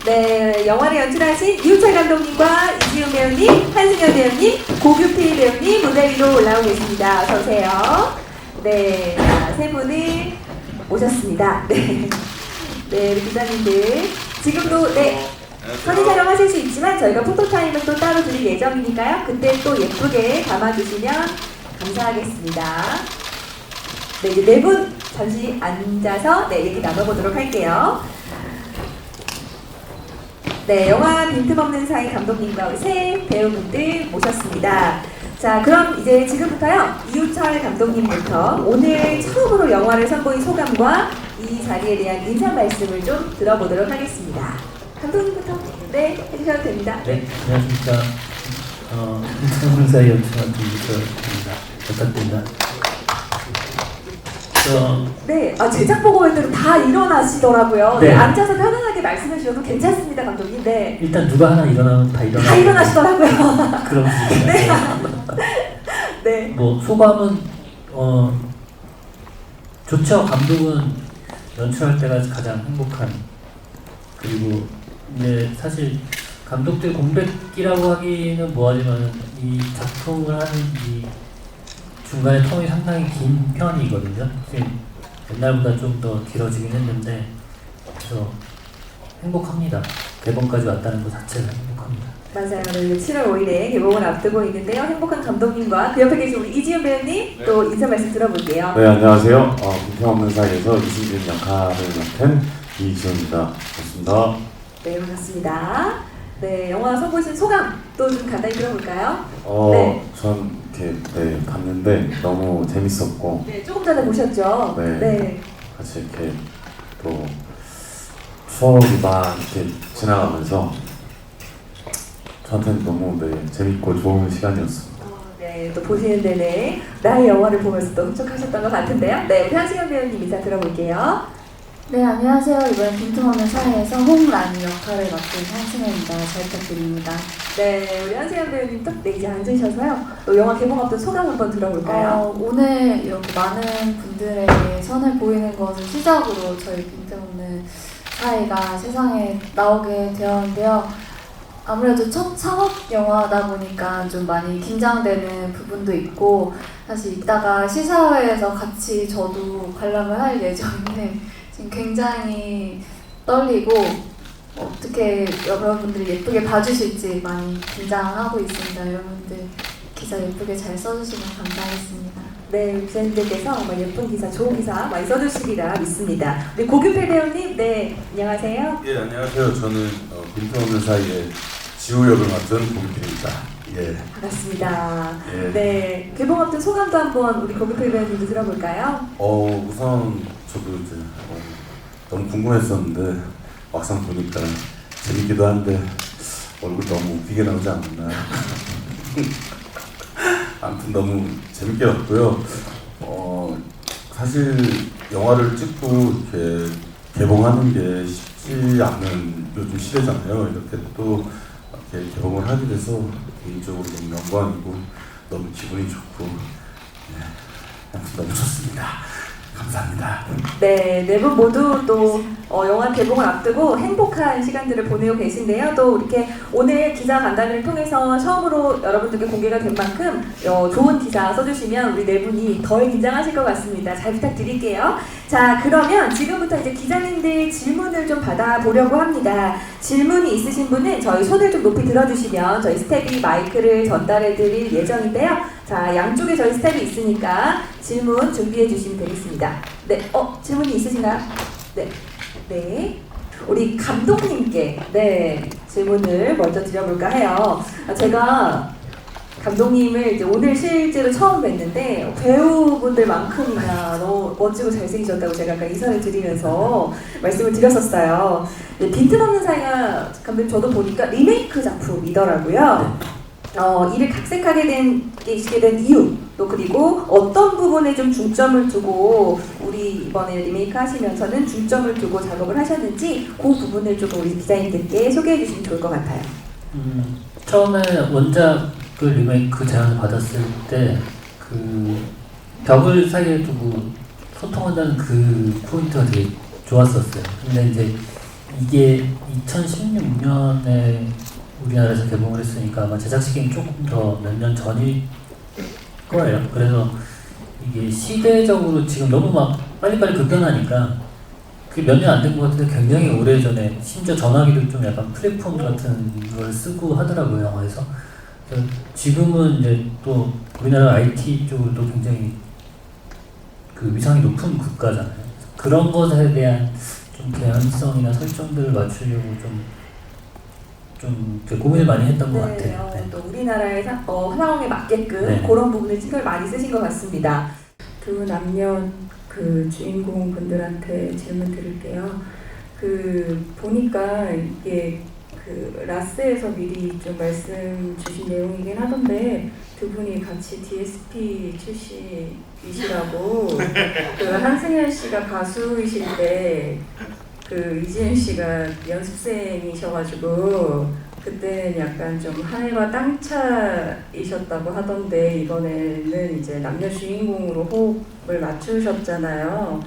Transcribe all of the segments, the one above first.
네, 영화를 연출하신 이우철 감독님과 이지훈 배우님, 한승현 배우님, 고규필 배우님 무대 위로 올라오고 계십니다. 어서 오세요. 네, 자, 세 분을 모셨습니다. 네, 네, 우리 기자님들 지금도 네. 사진 촬영하실 수 있지만 저희가 포토타임을 또 따로 드릴 예정이니까요. 그때 또 예쁘게 담아주시면 감사하겠습니다. 네, 이제 네 분 잠시 앉아서 네, 얘기 나눠보도록 할게요. 네, 영화 빈틈없는 사이 감독님과 우리 새 배우분들 모셨습니다. 자, 그럼 이제 지금부터요, 이우철 감독님부터 오늘 처음으로 영화를 선보인 소감과 이 자리에 대한 인사 말씀을 좀 들어보도록 하겠습니다. 감독님부터 네 해주셔도 됩니다. 네, 안녕하십니까. 빈틈없는 사이 연출한 이우철입니다. 부탁드립니다. 네, 제작 보고회들은 다 일어나시더라고요. 네. 네, 앉아서 편안하게 말씀해 주셔도 괜찮습니다, 감독님. 네. 일단 누가 하나 일어나면 다 일어나. 다 일어나시더라고요. 그런 분위기예요. 네. 네. 뭐 소감은 좋죠. 감독은 연출할 때가 가장 행복한. 그리고 이제 사실 감독들 공백기라고 하기는 뭐하지만 이 작품을 하는 이 중간에 텀이 상당히 긴 편이거든요. 옛날보다 좀 더 길어지긴 했는데 그래서 행복합니다. 개봉까지 왔다는 것 자체가 행복합니다. 맞아요. 네, 7월 5일에 개봉을 앞두고 있는데요. 행복한 감독님과 그 옆에 계신 우리 이지훈 배우님 네. 또 인사 말씀 들어볼게요. 네, 안녕하세요. 빈틈없는 사이에서 이승진 역할을 맡은 이지훈입니다. 반갑습니다. 네, 반갑습니다. 네, 영화 선보신 소감 또 좀 간단히 들어볼까요? 네. 전 이렇게 봤는데 너무 재밌었고 네, 조금 전에 보셨죠? 네. 네. 같이 이렇게 또 추억이 막 이렇게 지나가면서 저한테는 너무 재밌고 좋은 시간이었습니다. 네, 또 보시는 내내 나의 영화를 보면서 또 흡족하셨던 것 같은데요. 네, 우리 한승현 배우님 인사 들어볼게요. 네, 안녕하세요. 이번 빈틈없는 사이에서 홍라니 역할을 맡은 한승현입니다. 잘 부탁드립니다. 네, 우리 한승현 배우님 딱 이제 앉으셔서요. 또 영화 개봉 앞둔 소감 한번 들어볼까요? 오늘 이렇게 많은 분들에게 선을 보이는 것을 시작으로 저희 빈틈없는 사이가 세상에 나오게 되었는데요. 아무래도 첫 상업 영화다 보니까 좀 많이 긴장되는 부분도 있고 사실 이따가 시사회에서 같이 저도 관람을 할 예정인데 지금 굉장히 떨리고 어떻게 여러분들이 예쁘게 봐주실지 많이 긴장하고 있습니다. 여러분들 기사 예쁘게 잘 써주시면 감사하겠습니다. 네, 기자님들께서 정말 예쁜 기사, 좋은 기사 많이 써주시리라 믿습니다. 우리 고규필 배우님, 네, 안녕하세요. 예, 안녕하세요. 저는 빈틈없는 사이에 지호 역을 맡은 고규필입니다. 예. 반갑습니다. 예. 네, 개봉 앞둔 소감도 한번 우리 고규필 배우님도 들어볼까요? 우선 저도 이제 너무 궁금했었는데 막상 보니까 재밌기도 한데 얼굴 너무 웃기게 나오지 않았나. 아무튼 너무 재밌게 봤고요. 사실 영화를 찍고 이렇게 개봉하는 게 쉽지 않은 요즘 시대잖아요. 이렇게 또 이렇게 개봉을 하게 돼서 개인적으로 너무 영광이고 너무 기분이 좋고 아무튼 너무 좋습니다. 감사합니다. 네, 네 분 모두 또 영화 개봉을 앞두고 행복한 시간들을 보내고 계신데요. 또 이렇게 오늘 기자 간담회를 통해서 처음으로 여러분들께 공개가 된 만큼 좋은 기사 써주시면 우리 네 분이 덜 긴장하실 것 같습니다. 잘 부탁드릴게요. 자, 그러면 지금부터 이제 기자님들 질문을 좀 받아보려고 합니다. 질문이 있으신 분은 저희 손을 좀 높이 들어주시면 저희 스텝이 마이크를 전달해 드릴 예정인데요. 자, 양쪽에 저희 스텝이 있으니까 질문 준비해 주시면 되겠습니다. 네, 질문이 있으신가요? 네. 네. 우리 감독님께 네, 질문을 먼저 드려볼까 해요. 제가 감독님을 이제 오늘 실제로 처음 뵀는데 배우분들만큼이나 너무 멋지고 잘생기셨다고 제가 아까 인사를 드리면서 말씀을 드렸었어요. 빈틈없는 사이가 감독님 저도 보니까 리메이크 작품이더라고요. 이를 각색하게 되시게 된 이유, 또 그리고 어떤 부분에 좀 중점을 두고 우리 이번에 리메이크 하시면서는 중점을 두고 작업을 하셨는지 그 부분을 조금 우리 기자님들께 소개해 주시면 좋을 것 같아요. 처음에 원작 그 리메이크 제안을 받았을 때 그 벽을 사이에 두고 소통한다는 그 포인트가 되게 좋았었어요. 근데 이제 이게 2016년에 우리나라에서 개봉을 했으니까 아마 제작 시기는 조금 더 몇 년 전일 거예요. 그래서 이게 시대적으로 지금 너무 막 빨리빨리 급변하니까 그게 몇 년 안 된 것 같은데 굉장히 오래전에 심지어 전화기도 좀 약간 플랫폼 같은 걸 쓰고 하더라고요, 영화에서. 그래서 지금은 이제 또 우리나라 IT 쪽으로도 굉장히 그 위상이 높은 국가잖아요. 그런 것에 대한 좀 개연성이나 설정들을 맞추려고 좀 고민을 많이 했던 것 같아요. 네. 또 우리나라의 상황에 맞게끔 네. 그런 부분을 신경을 많이 쓰신 것 같습니다. 두 남녀 그 주인공 분들한테 질문 드릴게요. 그 보니까 이게 그 라스에서 미리 좀 말씀 주신 내용이긴 하던데 두 분이 같이 DSP 출신이시라고 그 한승연 씨가 가수이실 때 그 이지은 씨가 연습생이셔가지고 그때는 약간 좀 하늘과 땅 차이셨다고 하던데 이번에는 이제 남녀 주인공으로 호흡을 맞추셨잖아요.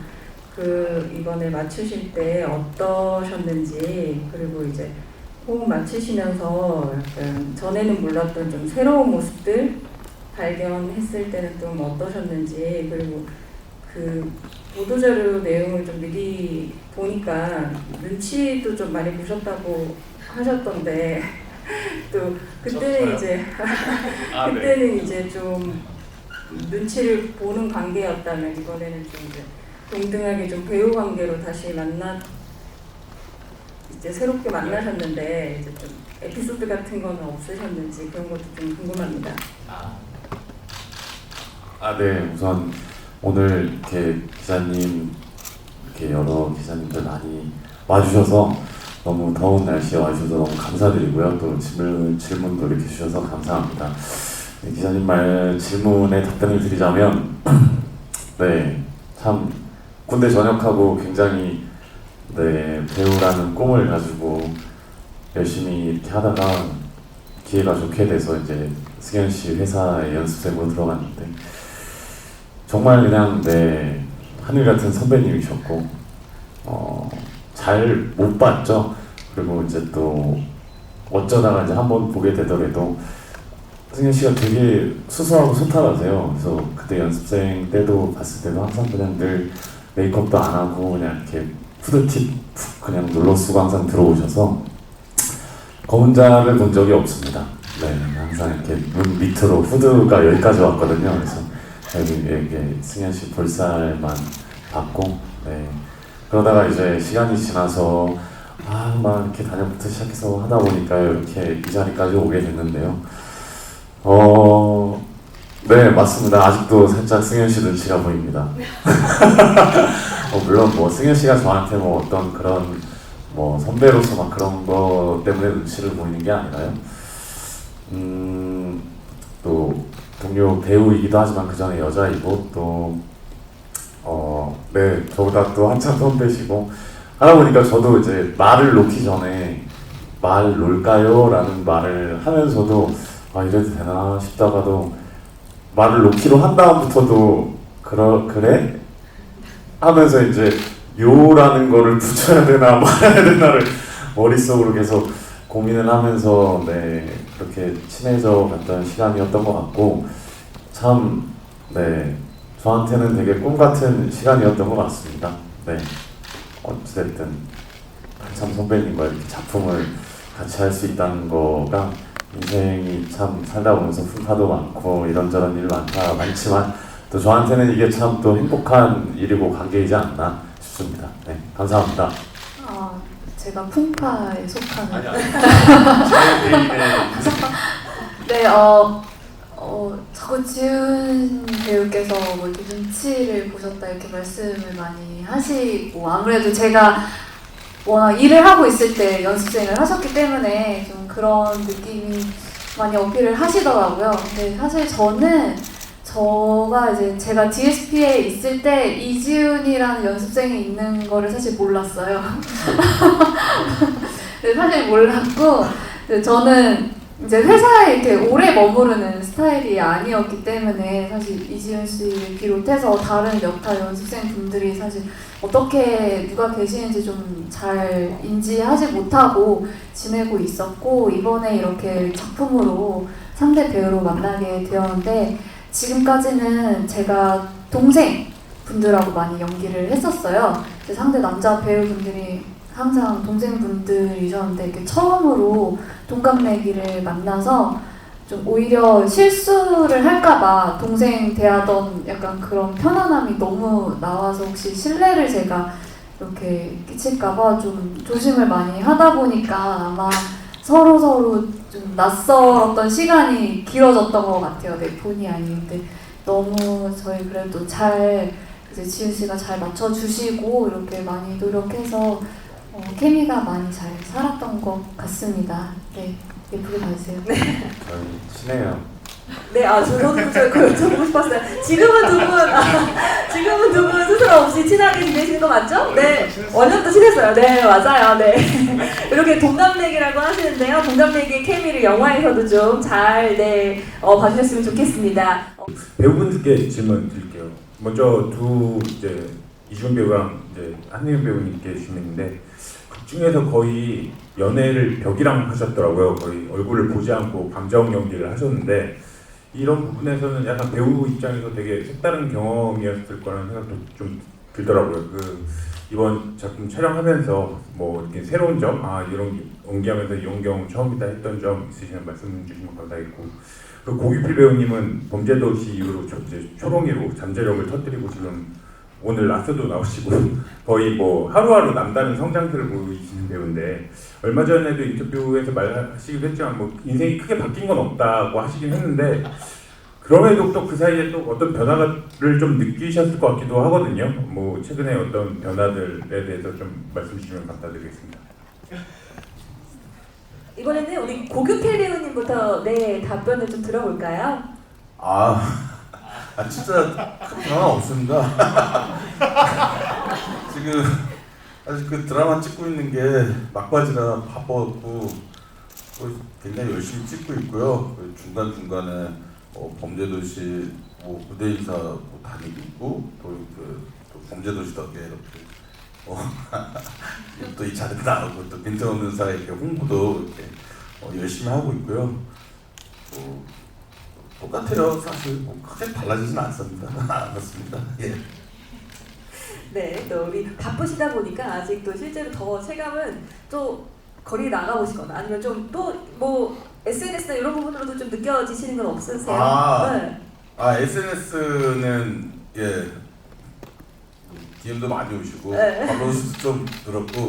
그 이번에 맞추실 때 어떠셨는지 그리고 이제 호흡 맞추시면서 약간 전에는 몰랐던 좀 새로운 모습들 발견했을 때는 좀 어떠셨는지 그리고 그 보도자료 내용을 좀 미리 보니까 눈치도 좀 많이 보셨다고 하셨던데 또 그때는 이제 그때는 이제 좀 눈치를 보는 관계였다면 이번에는 좀 이제 동등하게 좀 배우 관계로 다시 이제 새롭게 만나셨는데 이제 좀 에피소드 같은 거는 없으셨는지 그런 것도 좀 궁금합니다. 네, 우선 오늘 이렇게 기자님, 이렇게 여러 기자님들 많이 와주셔서 너무 더운 날씨에 와주셔서 너무 감사드리고요. 또 질문도 이렇게 주셔서 감사합니다. 네, 기자님 질문에 답변을 드리자면, 네, 참 군대 전역하고 굉장히 배우라는 꿈을 가지고 열심히 이렇게 하다가 기회가 좋게 돼서 이제 승현 씨 회사에 연습생으로 들어갔는데 정말 그냥 하늘 같은 선배님이셨고 잘 못 봤죠. 그리고 이제 또 어쩌다가 이제 한번 보게 되더라도 승현 씨가 되게 수수하고 소탈하세요. 그래서 그때 연습생 때도 봤을 때도 항상 그냥 늘 메이크업도 안 하고 그냥 이렇게 후드티 푹 그냥 눌러 쓰고 항상 들어오셔서 검은자를 본 적이 없습니다. 네, 항상 이렇게 눈 밑으로 후드가 여기까지 왔거든요. 그래서 여기 승현 씨 볼살만 봤고, 네. 그러다가 이제 시간이 지나서 막 이렇게 단역부터 시작해서 하다 보니까 이렇게 이 자리까지 오게 됐는데요. 네, 맞습니다. 아직도 살짝 승현 씨 눈치가 보입니다. 물론 승현 씨가 저한테 어떤 그런 선배로서 막 그런 거 때문에 눈치를 보이는 게 아니라요. 또 동료 배우이기도 하지만 그 전에 여자이고 또 네, 저보다 또 한참 선배시고 하다 보니까 저도 이제 말을 놓기 전에 말 놓을까요? 라는 말을 하면서도 이래도 되나 싶다가도 말을 놓기로 한 다음부터도 그래? 하면서 이제 요라는 거를 붙여야 되나 말아야 되나를 머릿속으로 계속 고민을 하면서 그렇게 친해져 갔던 시간이었던 것 같고 참 저한테는 되게 꿈 같은 시간이었던 것 같습니다. 네, 어쨌든 참 선배님과 이렇게 작품을 같이 할 수 있다는 거가 인생이 참 살다 보면서 풍파도 많고 이런저런 일 많지만 또 저한테는 이게 참 또 행복한 일이고 관계이지 않나 싶습니다. 네, 감사합니다. 제가 풍파에 속하는. 아니. 네, 자꾸 지훈 배우께서 이렇게 눈치를 보셨다 이렇게 말씀을 많이 하시고 아무래도 제가 워낙 일을 하고 있을 때 연습생을 하셨기 때문에 좀 그런 느낌이 많이 어필을 하시더라고요. 근데 사실 제가 DSP에 있을 때 이지훈이라는 연습생이 있는 거를 사실 몰랐어요. 사실 몰랐고 저는 이제 회사에 이렇게 오래 머무르는 스타일이 아니었기 때문에 사실 이지은 씨를 비롯해서 다른 여타 연습생 분들이 사실 어떻게 누가 계시는지 좀 잘 인지하지 못하고 지내고 있었고, 이번에 이렇게 작품으로 상대 배우로 만나게 되었는데, 지금까지는 제가 동생 분들하고 많이 연기를 했었어요. 이제 상대 남자 배우분들이 항상 동생분들이셨는데, 이렇게 처음으로 동갑내기를 만나서 좀 오히려 실수를 할까봐 동생 대하던 약간 그런 편안함이 너무 나와서 혹시 신뢰를 제가 이렇게 끼칠까봐 좀 조심을 많이 하다 보니까 아마 서로 좀 낯설었던 시간이 길어졌던 것 같아요. 내 본의 아닌데 너무 저희 그래도 잘 이제 지은 씨가 잘 맞춰주시고 이렇게 많이 노력해서 케미가 많이 잘 살았던 것 같습니다. 네, 예쁘게 봐주세요. 저희 친해요. 네, 저도 그걸 여쭤보고 싶었어요. 지금은 두 분 스스로 없이 친하게 지내시는 거 맞죠? 네, 원년도 친했어요. 네, 맞아요. 네. 이렇게 동갑내기라고 하시는데요. 동갑내기의 케미를 영화에서도 좀 잘 봐주셨으면 좋겠습니다. 배우분들께 질문 드릴게요. 먼저 이제 이준 배우랑 이제 한예은 배우님께 질문인데, 극 중에서 거의 연애를 벽이랑 하셨더라고요. 거의 얼굴을 보지 않고 감정 연기를 하셨는데, 이런 부분에서는 약간 배우 입장에서 되게 색다른 경험이었을 거라는 생각도 좀 들더라고요. 이번 작품 촬영하면서 뭐 이렇게 새로운 점, 이런 연기하면서 이런 경험 처음이다 했던 점 있으시면 말씀 주시면 감사하겠고, 그 고기필 배우님은 범죄도시 이후로 이제 초롱이로 잠재력을 터뜨리고 지금 오늘 라스도 나오시고 거의 뭐 하루하루 남다른 성장세를 보이시는 배우인데, 얼마 전에도 인터뷰에서 말하시기도 했지만 뭐 인생이 크게 바뀐 건 없다고 하시긴 했는데, 그럼에도 또 그 사이에 또 어떤 변화를 좀 느끼셨을 것 같기도 하거든요. 뭐 최근에 어떤 변화들에 대해서 좀 말씀 주시면 감사드리겠습니다. 이번에는 우리 고규필 배우님부터 답변을 좀 들어볼까요? 진짜 큰 변화 없습니다. 지금 아직 그 드라마 찍고 있는 게 막바지라 바빴고 굉장히 열심히 찍고 있고요. 중간 중간에 범죄도시 무대 인사 다니고 있고 또 범죄도시 덕에 이렇게 또 이 자리 나오고 또 빈틈없는 사이 이렇게 홍보도 이렇게 열심히 하고 있고요. 똑같아요. 사실 크게 달라지진 않습니다. 예. 네, 또 우리 바쁘시다 보니까 아직 또 실제로 더 체감은 또 거리 나가보시거나 아니면 좀 또 뭐 SNS나 이런 부분으로도 좀 느껴지시는 건 없으세요? 네. SNS는 DM도 많이 오시고 팔로우수도 좀 늘었고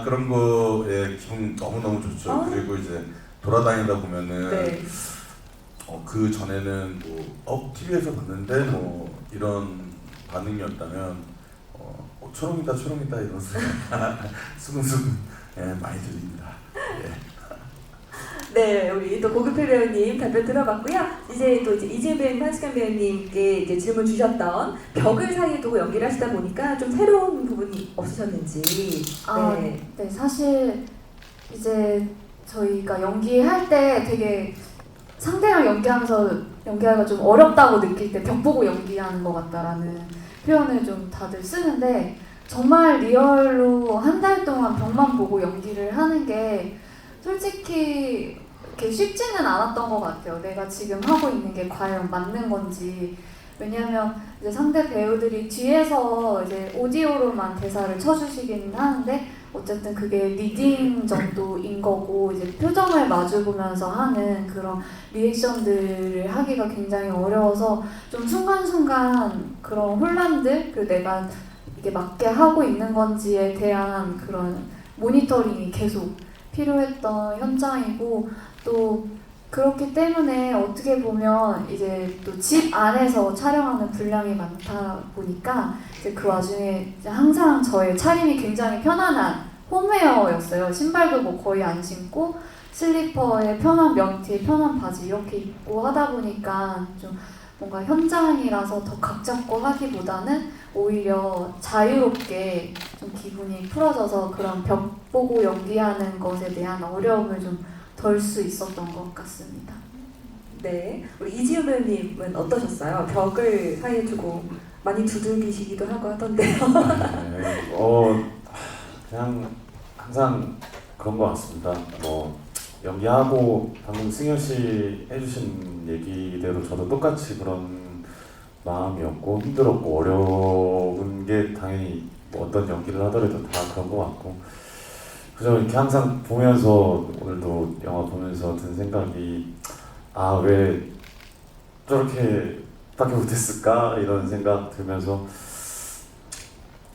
그런 거 기분 너무너무 좋죠. 그리고 이제 돌아다니다 보면은 그 전에는 TV에서 봤는데 뭐 이런 반응이었다면 초롱이다 이러면서 수근수근 많이 들립니다. 네, 우리 또 고규필 배우님 답변 들어봤고요. 이제 이지은 배우님, 한시경 배우님께 이제 질문 주셨던 벽을 사이에 두고 연기를 하시다 보니까 좀 새로운 부분이 없으셨는지. 네, 사실 이제 저희가 연기할 때 되게 상대랑 연기하기가 좀 어렵다고 느낄 때 벽 보고 연기하는 것 같다라는 표현을 좀 다들 쓰는데, 정말 리얼로 한 달 동안 벽만 보고 연기를 하는 게 솔직히 이렇게 쉽지는 않았던 것 같아요. 내가 지금 하고 있는 게 과연 맞는 건지. 왜냐하면 이제 상대 배우들이 뒤에서 이제 오디오로만 대사를 쳐주시긴 하는데, 어쨌든 그게 리딩 정도인 거고, 이제 표정을 마주보면서 하는 그런 리액션들을 하기가 굉장히 어려워서 좀 순간순간 그런 혼란들, 그리고 내가 이게 맞게 하고 있는 건지에 대한 그런 모니터링이 계속 필요했던 현장이고, 또 그렇기 때문에 어떻게 보면 이제 또 집 안에서 촬영하는 분량이 많다 보니까 이제 그 와중에 이제 항상 저의 차림이 굉장히 편안한 홈웨어였어요. 신발도 뭐 거의 안 신고 슬리퍼에 편한 명티에 편한 바지 이렇게 입고 하다 보니까 좀 뭔가 현장이라서 더 각 잡고 하기보다는 오히려 자유롭게 좀 기분이 풀어져서 그런 벽 보고 연기하는 것에 대한 어려움을 좀 덜 수 있었던 것 같습니다. 네, 우리 이지훈 배우님은 어떠셨어요? 벽을 사이에 두고 많이 두들기시기도 하고 하던데요. 네, 그냥 항상 그런 것 같습니다. 뭐 연기하고 방금 승현 씨 해주신 얘기대로 저도 똑같이 그런 마음이었고 힘들었고 어려운 게 당연히 뭐 어떤 연기를 하더라도 다 그런 것 같고 그저 이렇게 항상 보면서 오늘도 영화 보면서 든 생각이 아 왜 저렇게 밖에 못했을까 이런 생각 들면서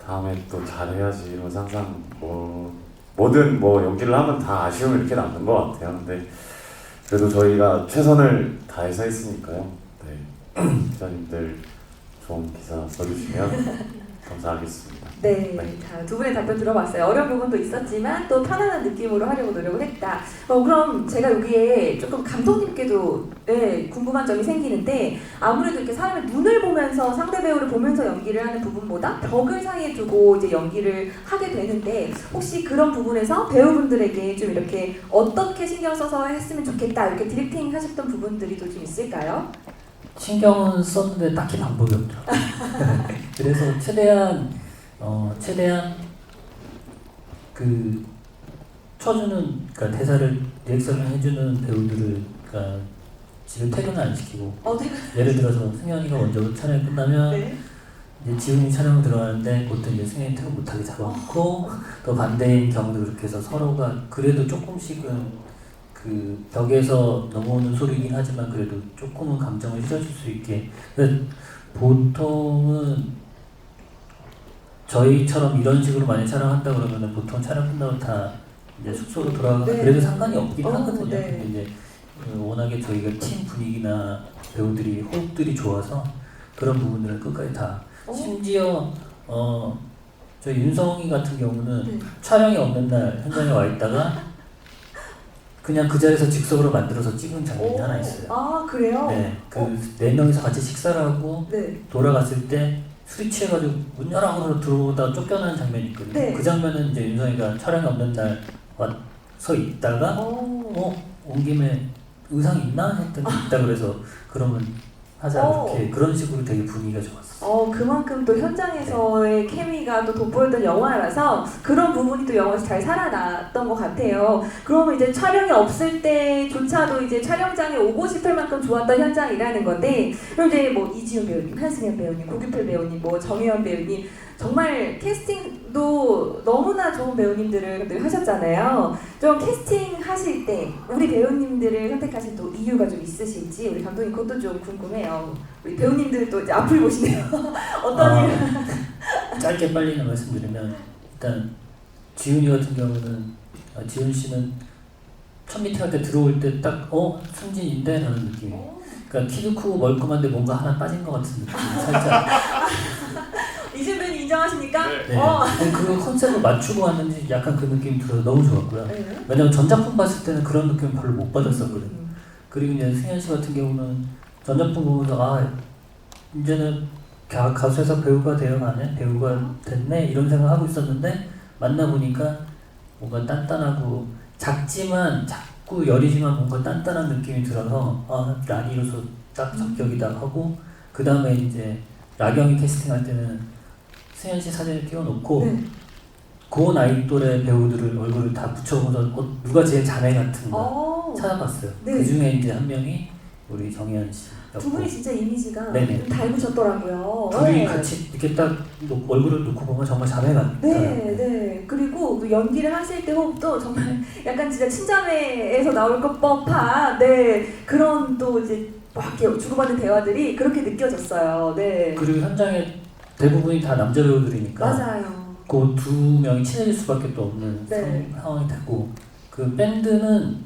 다음에 또 잘해야지 이러면서 항상 뭐든 뭐 연기를 하면 다 아쉬움이 이렇게 남는 것 같아요. 근데 그래도 저희가 최선을 다해서 했으니까요. 네, 기자님들 좋은 기사 써주시면 감사하겠습니다. 네, 자, 두 분의 답변 들어봤어요. 어려운 부분도 있었지만 또 편안한 느낌으로 하려고 노력을 했다. 그럼 제가 여기에 조금 감독님께도 궁금한 점이 생기는데 아무래도 이렇게 사람의 눈을 보면서 상대 배우를 보면서 연기를 하는 부분보다 벽을 사이에 두고 이제 연기를 하게 되는데 혹시 그런 부분에서 배우분들에게 좀 이렇게 어떻게 신경 써서 했으면 좋겠다 이렇게 디렉팅 하셨던 부분들이 또 좀 있을까요? 신경은 썼는데 딱히 방법이 없더라고요. 그래서 최대한 그 쳐주는 그러니까 대사를 리액션을 해주는 배우들을 그러니까 집에 퇴근을 안 시키고 예를 들어서 승현이가 먼저 촬영이 끝나면 네. 이제 지훈이 촬영 들어가는데 보통 이제 승현이 퇴근 못하게 잡아놓고 또 반대인 경우도 그렇게 해서 서로가 그래도 조금씩은 그 벽에서 넘어오는 소리긴 하지만 그래도 조금은 감정을 실어줄 수 있게. 근데 보통은 저희처럼 이런 식으로 많이 촬영한다 그러면은 보통 촬영 끝나고 다 이제 숙소로 돌아가 네. 그래도 상관이 없긴 하거든요. 네. 근데 이제 워낙에 저희가 팀 분위기나 배우들이 호흡들이 좋아서 그런 부분들을 끝까지 다 심지어 저희 윤성이 같은 경우는 촬영이 없는 날 현장에 와 있다가 그냥 그 자리에서 즉석으로 만들어서 찍은 장면이 하나 있어요. 아 그래요? 네, 그 네 명이서 같이 식사를 하고 네. 돌아갔을 때 술이 취해가지고 문 열어서 들어오다 쫓겨나는 장면이 있거든요. 네. 그 장면은 이제 윤성이가 촬영이 없는 날 와서 있다가 온 김에 의상 있나 했더니 있다 그래서 그러면 하자 이렇게 그런 식으로 되게 분위기가 좋았어요. 그만큼 또 현장에서의 케미가 또 돋보였던 영화라서 그런 부분이 또 영화에서 잘 살아났던 것 같아요. 그러면 이제 촬영이 없을 때조차도 이제 촬영장에 오고 싶을 만큼 좋았던 현장이라는 건데, 그럼 이제 뭐 이지훈 배우님, 한승현 배우님, 고규필 배우님, 뭐 정혜연 배우님 정말 캐스팅도 너무나 좋은 배우님들을 늘 하셨잖아요. 좀 캐스팅 하실 때 우리 배우님들을 선택하신 또 이유가 좀 있으실지 우리 감독님 그것도 좀 궁금해요. 우리 배우님들도 이제 앞을 보시네요. 어떤 일? 짧게 빨리 말씀드리면 일단 지훈이 같은 경우는 지훈 씨는 첫 미팅할 때 들어올 때 딱 승진인데 라는 느낌이에요. 그러니까 키도 크고 멀끔한데 뭔가 하나 빠진 것 같은 느낌 살짝. 이준 배우님 인정하십니까? 네. 그 컨셉을 맞추고 왔는지 약간 그 느낌이 들어서 너무 좋았고요. 네. 왜냐면 전작품 봤을 때는 그런 느낌 별로 못 받았었거든요. 그리고 이제 승현 씨 같은 경우는 전작품 보면서 이제는 가수에서 배우가 되어가네, 배우가 됐네 이런 생각하고 있었는데 만나보니까 뭔가 단단하고 작지만 작고 여리지만 뭔가 단단한 느낌이 들어서 라니로서 딱 적격이다 하고 그 다음에 이제 라경이 캐스팅할 때는 승현 씨 사진을 띄워놓고 그 나이 또래 배우들을 얼굴을 다 붙여보면서 누가 제일 자매 같은 거 찾아봤어요. 네. 그 중에 이제 한 명이 우리 정혜연 씨였고 두 분이 진짜 이미지가 네네. 좀 닮으셨더라고요. 둘이 네. 같이 이렇게 딱 얼굴을 놓고 보면 정말 자매 같아요. 네. 그리고 또 연기를 하실 때 호흡도 정말 약간 진짜 친자매에서 나올 것 법한 그런 또 이제 막 이렇게 주고받는 대화들이 그렇게 느껴졌어요. 네. 그리고 현장에 대부분이 다 남자 배우들이니까 맞아요. 그 두 명이 친해질 수밖에 또 없는 상황이 되고 그 밴드는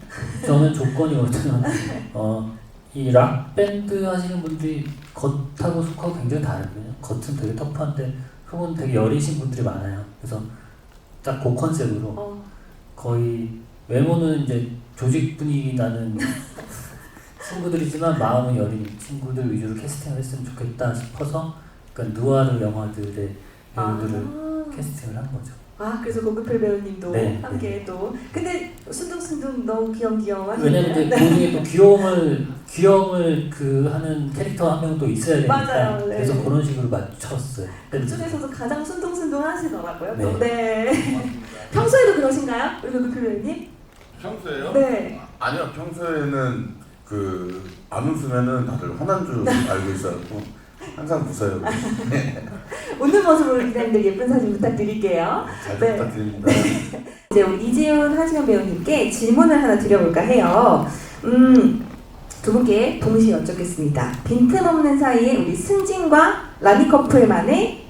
저는 조건이거든요. 이 락 밴드 하시는 분들이 겉하고 속하고 굉장히 다르거든요. 겉은 되게 터프한데 속은 되게 여리신 분들이 많아요. 그래서 딱 그 컨셉으로 거의 외모는 이제 조직 분위기 나는 친구들이지만 마음은 여린 친구들 위주로 캐스팅을 했으면 좋겠다 싶어서 그러니까 누아르 영화들의 배우들을 캐스팅을 한 거죠. 아, 그래서 고급필 배우님도 네, 함께 또. 근데 순둥순둥 너무 귀염귀염하시네요. 왜냐면 이제 그 중에 또 귀여움을 그 하는 캐릭터 한 명 또 있어야 되니까 맞아요, 네. 그래서 그런 식으로 맞췄어요. 그 중에서도 가장 순둥순둥 하시더라고요. 네. 또. 네. 평소에도 그러신가요? 우리 고급필 배우님? 평소에요? 네. 아니요, 평소에는 안 웃으면은 다들 화난 줄 알고 있어갖고 항상 웃어요. 웃는 모습으로 기자님들 예쁜 사진 부탁드릴게요. 잘 네. 부탁드립니다. 이제 우리 이지훈 한시현 배우님께 질문을 하나 드려볼까 해요. 두 분께 동시에 여쭙겠습니다. 빈틈없는 사이에 우리 승진과 라니 커플만의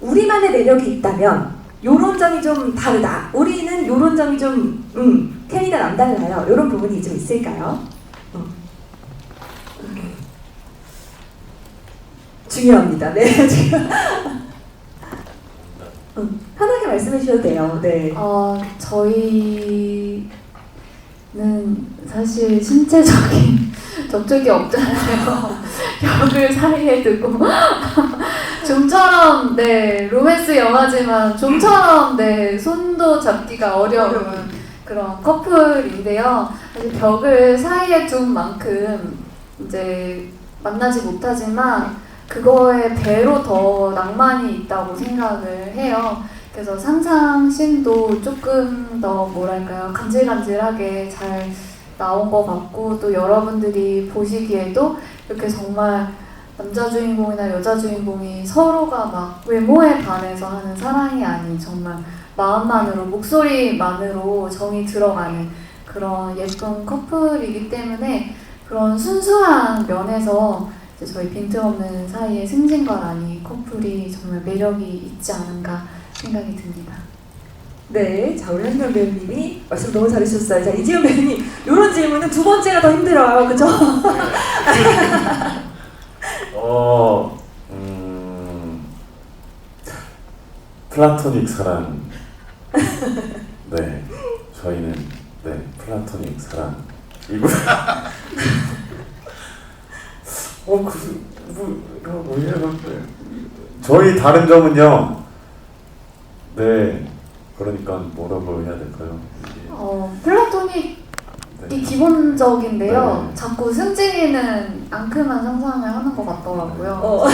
우리만의 매력이 있다면 요런 점이 좀 다르다. 우리는 요런 점이 좀 케미가 남달라요. 요런 부분이 좀 있을까요? 중요합니다. 네. 지금 편하게 말씀해 주셔도 돼요. 네. 저희는 사실 신체적인 접촉이 없잖아요. 벽을 사이에 두고 좀처럼 네 로맨스 영화지만 좀처럼 네 손도 잡기가 어려운 그런 커플인데요. 사실 벽을 사이에 둔 만큼 이제 만나지 못하지만 그거에 배로 더 낭만이 있다고 생각을 해요. 그래서 상상신도 조금 더 뭐랄까요 간질간질하게 잘 나온 것 같고 또 여러분들이 보시기에도 이렇게 정말 남자 주인공이나 여자 주인공이 서로가 막 외모에 반해서 하는 사랑이 아닌 정말 마음만으로 목소리만으로 정이 들어가는 그런 예쁜 커플이기 때문에 그런 순수한 면에서 이제 저희 빈틈없는 사이에 승진과 라니 커플이 정말 매력이 있지 않은가 생각이 듭니다. 네, 자 우리 한시현 배우님이 말씀 너무 잘해주셨어요. 자 이지훈 배우님, 이런 질문은 두 번째가 더 힘들어요, 그렇죠? 플라토닉 사랑. 네, 저희는 네 플라토닉 사랑. 이거 뭐야? 저희 다른 점은요. 네, 그러니까 뭐라고 해야 될까요? 플라토닉이 네. 기본적인데요. 네. 자꾸 승진이는 앙큼한 상상을 하는 것 같더라고요.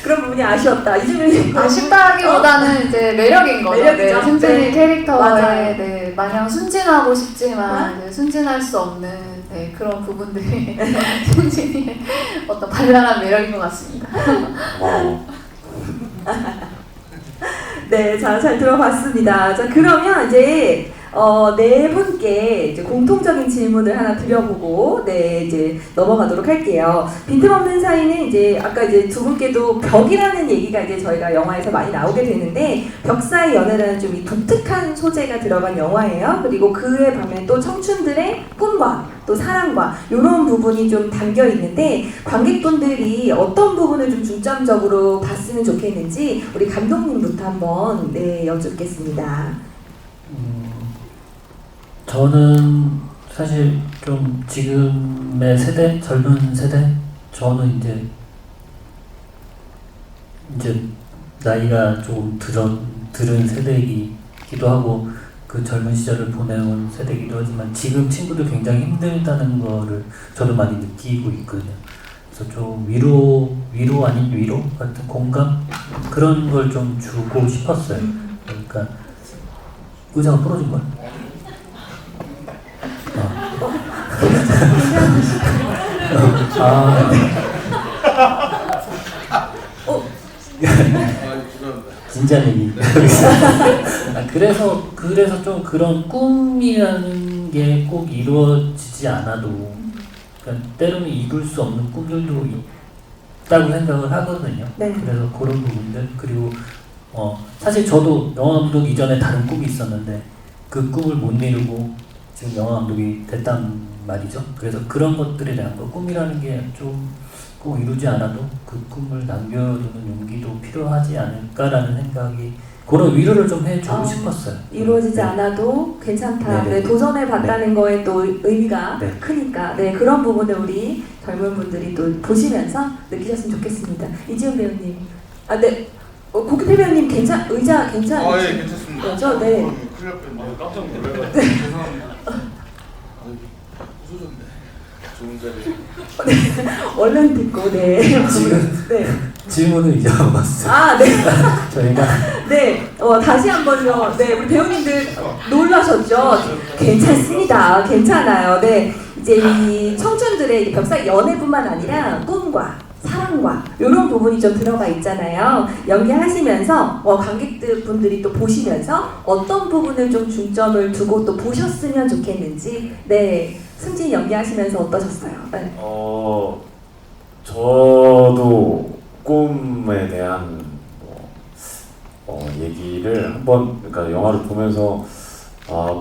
그런 부분이 아쉬웠다. 이지훈 배우님. 아쉽다기보다는 이제 매력인 거죠. 매력이죠. 네, 승진이 네. 캐릭터에 맞아요. 네, 마냥 순진하고 싶지만 네, 순진할 수 없는 네, 그런 부분들이 승진이의 어떤 발랄한 매력인 것 같습니다. 네, 자, 잘 들어봤습니다. 자, 그러면 이제 네 분께 이제 공통적인 질문을 하나 드려보고 네 이제 넘어가도록 할게요. 빈틈없는 사이는 이제 아까 이제 두 분께도 벽이라는 얘기가 이제 저희가 영화에서 많이 나오게 되는데 벽 사이 연애라는 좀 이 독특한 소재가 들어간 영화예요. 그리고 그에 반면 또 청춘들의 꿈과 또 사랑과 이런 부분이 좀 담겨 있는데 관객분들이 어떤 부분을 좀 중점적으로 봤으면 좋겠는지 우리 감독님부터 한번 네 여쭙겠습니다. 저는 사실 좀 지금의 세대, 젊은 세대, 저는 이제 나이가 조금 들은 세대이기도 하고 그 젊은 시절을 보내온 세대이기도 하지만 지금 친구들 굉장히 힘들다는 거를 저도 많이 느끼고 있거든요. 그래서 좀 위로 아닌 위로 같은 공감 그런 걸 좀 주고 싶었어요. 그러니까 의자가 부러진 거야? 진지한 얘기. 그래서 좀 그런 꿈이라는 게 꼭 이루어지지 않아도 그러니까 때로는 이룰 수 없는 꿈들도 있다고 생각을 하거든요. 네. 그래서 그런 부분들 그리고 사실 저도 영화 감독 이전에 다른 꿈이 있었는데 그 꿈을 못 이루고 지금 영화 감독이 됐단 말이죠. 그래서 그런 것들에 대한 거 꿈이라는 게 좀 꼭 이루지 않아도 그 꿈을 남겨두는 용기도 필요하지 않을까라는 생각이 그런 위로를 좀 해주고 아, 싶었어요. 이루어지지 네. 않아도 괜찮다. 네네. 네, 도전해 봤다는 거에 또 의미가 네. 크니까 네, 그런 부분을 우리 젊은 분들이 또 보시면서 느끼셨으면 좋겠습니다. 이지훈 배우님, 네, 고기필 배우님 의자 괜찮으시죠? 아, 예, 괜찮습니다. 그렇죠? 네. 큰일 날 뻔했네요. 깜짝 놀라가지고 죄송합니다. 부서졌네. 좋은 자리. 얼른 듣고 네. 지금 네. 질문을 이제 안 봤어요. 아, 네. 저희가 네, 다시 한번요. 네, 우리 배우님들 놀라셨죠? 괜찮습니다. 괜찮아요. 네, 이제 이 청춘들의 벽사 연애뿐만 아니라 꿈과 사랑과 이런 부분이 좀 들어가 있잖아요. 연기하시면서 관객들 분들이 또 보시면서 어떤 부분을 좀 중점을 두고 또 보셨으면 좋겠는지. 네, 승진 연기하시면서 어떠셨어요? 네. 저도 꿈에 대한 얘기를 한번, 그러니까 영화를 보면서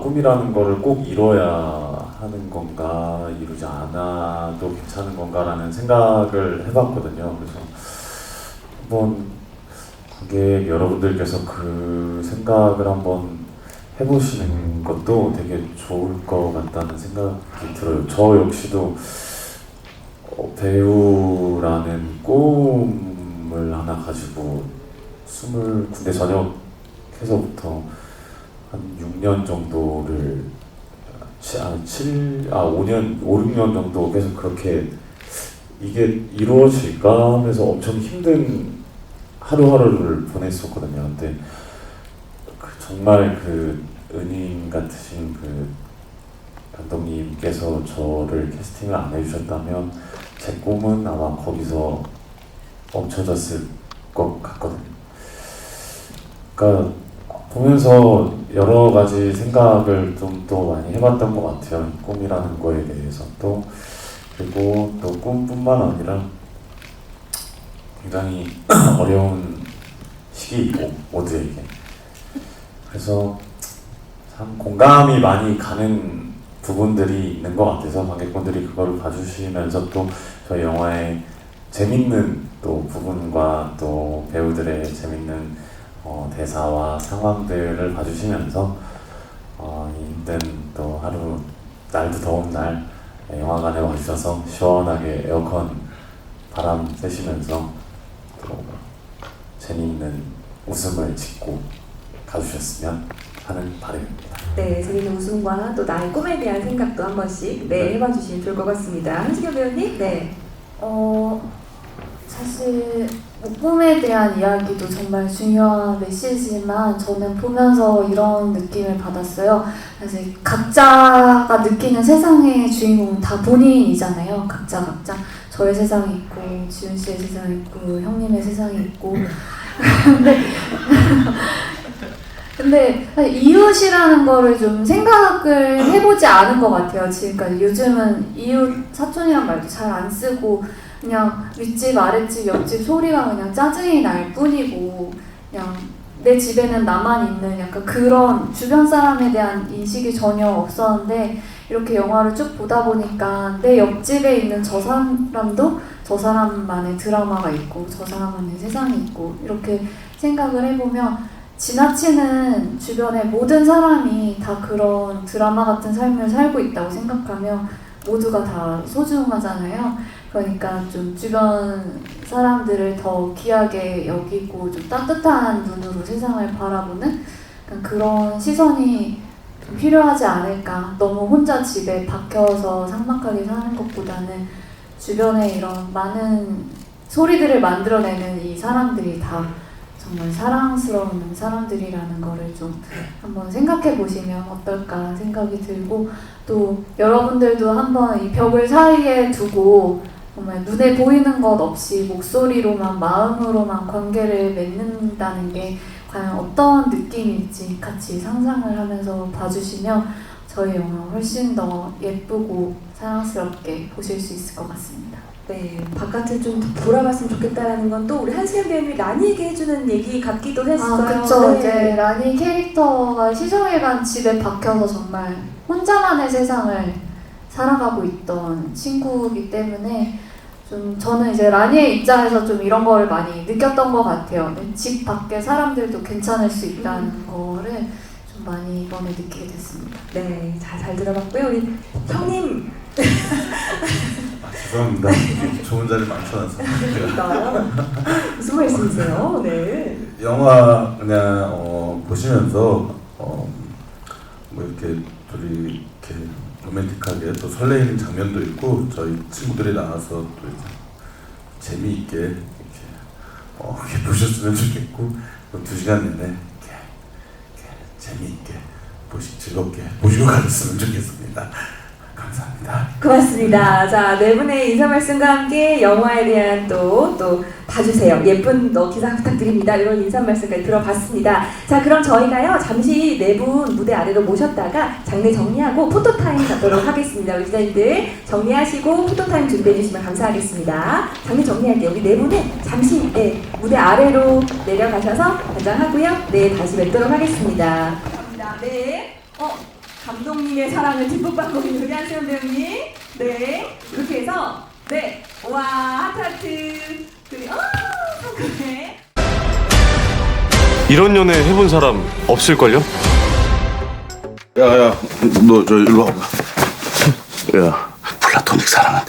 꿈이라는 거를 꼭 이뤄야 하는 건가, 이루지 않아도 괜찮은 건가라는 생각을 해봤거든요. 그래서 한번 관객 여러분들께서 그 생각을 한번 해보시는 것도 되게 좋을 것 같다는 생각이 들어요. 저 역시도 배우라는 꿈을 하나 가지고 군대 전역해서부터 한 6년 정도를 5, 6년 정도 계속 그렇게 이게 이루어질까 하면서 엄청 힘든 하루하루를 보냈었거든요. 근데 정말 그 은인 같으신 그 감독님께서 저를 캐스팅을 안 해주셨다면 제 꿈은 아마 거기서 멈춰졌을 것 같거든요. 그러니까 보면서 여러 가지 생각을 좀 또 많이 해봤던 것 같아요. 꿈이라는 거에 대해서 또, 그리고 또 꿈뿐만 아니라 굉장히 어려운 시기이고 모두에게. 그래서 참 공감이 많이 가는 부분들이 있는 것 같아서 관객분들이 그걸 봐주시면서 또 저희 영화의 재밌는 또 부분과 또 배우들의 재밌는 대사와 상황들을 봐주시면서 이 힘든 또 하루, 날도 더운 날 영화관에 와주셔서 시원하게 에어컨 바람 쐬시면서 또 재미있는 웃음을 짓고 가주셨으면 하는 바람입니다. 네, 재밌는 웃음과 또 나의 꿈에 대한 생각도 한 번씩 해봐 주시면 좋을 것 같습니다. 한시경 배우님, 네. 사실 꿈에 대한 이야기도 정말 중요한 메시지지만 저는 보면서 이런 느낌을 받았어요. 사실 각자가 느끼는 세상의 주인공은 다 본인이잖아요. 각자 저의 세상이 있고 지훈 씨의 세상이 있고 형님의 세상이 있고 근데 이웃이라는 거를 좀 생각을 해보지 않은 것 같아요. 지금까지 요즘은 이웃 사촌이란 말도 잘 안 쓰고 그냥 윗집 아랫집 옆집 소리가 그냥 짜증이 날 뿐이고 그냥 내 집에는 나만 있는 약간 그런 주변 사람에 대한 인식이 전혀 없었는데 이렇게 영화를 쭉 보다 보니까 내 옆집에 있는 저 사람도 저 사람만의 드라마가 있고 저 사람만의 세상이 있고 이렇게 생각을 해보면 지나치는 주변의 모든 사람이 다 그런 드라마 같은 삶을 살고 있다고 생각하면 모두가 다 소중하잖아요. 그러니까 좀 주변 사람들을 더 귀하게 여기고 좀 따뜻한 눈으로 세상을 바라보는 그런 시선이 좀 필요하지 않을까. 너무 혼자 집에 박혀서 삭막하게 사는 것보다는 주변에 이런 많은 소리들을 만들어내는 이 사람들이 다 정말 사랑스러운 사람들이라는 거를 좀 한번 생각해 보시면 어떨까 생각이 들고 또 여러분들도 한번 이 벽을 사이에 두고 정말 눈에 보이는 것 없이 목소리로만 마음으로만 관계를 맺는다는 게 과연 어떤 느낌일지 같이 상상을 하면서 봐주시면 저희 영화 훨씬 더 예쁘고 사랑스럽게 보실 수 있을 것 같습니다. 네, 바깥을 좀 돌아봤으면 좋겠다라는 건 또 우리 한시경 배우님이 라니에게 해주는 얘기 같기도 했어요. 그쵸. 네. 이제 라니 캐릭터가 시종일관 집에 박혀서 정말 혼자만의 세상을 살아가고 있던 친구이기 때문에 좀 저는 이제 라니의 입장에서 좀 이런 거를 많이 느꼈던 것 같아요. 집 밖에 사람들도 괜찮을 수 있다는 거를 좀 많이 이번에 느끼게 됐습니다. 네, 잘 들어봤고요. 우리 형님. 죄송합니다. 좋은 자리 많쳐놔서. 그러니까 무슨 말씀이세요? 네. 영화 그냥 보시면서 뭐 이렇게 둘이 이렇게 로맨틱하게 또 설레이는 장면도 있고 저희 친구들이 나와서 또 이제 재미있게 이렇게 보셨으면 좋겠고 또 2시간 내내 이렇게 재미있게 즐겁게 보시고 가셨으면 좋겠습니다. 감사합니다. 고맙습니다. 자, 네 분의 인사 말씀과 함께 영화에 대한 또 봐주세요. 예쁜 기사 부탁드립니다. 이런 인사 말씀까지 들어봤습니다. 자, 그럼 저희가요 잠시 네 분 무대 아래로 모셨다가 장례 정리하고 포토타임 갖도록 하겠습니다. 우리 기자님들 정리하시고 포토타임 준비해 주시면 감사하겠습니다. 장례 정리할게요. 우리 네 분은 잠시 무대 아래로 내려가셔서 단장하고요. 네, 다시 뵙도록 하겠습니다. 감사합니다. 네. 감독님의 사랑을 듬뿍 받고 있는 우리 한세현 배우님. 네. 이렇게 해서 네. 와, 하트. 네. 이런 연애 해본 사람 없을걸요? 야야 너 저 일로 와봐. 야, 플라토닉 사랑은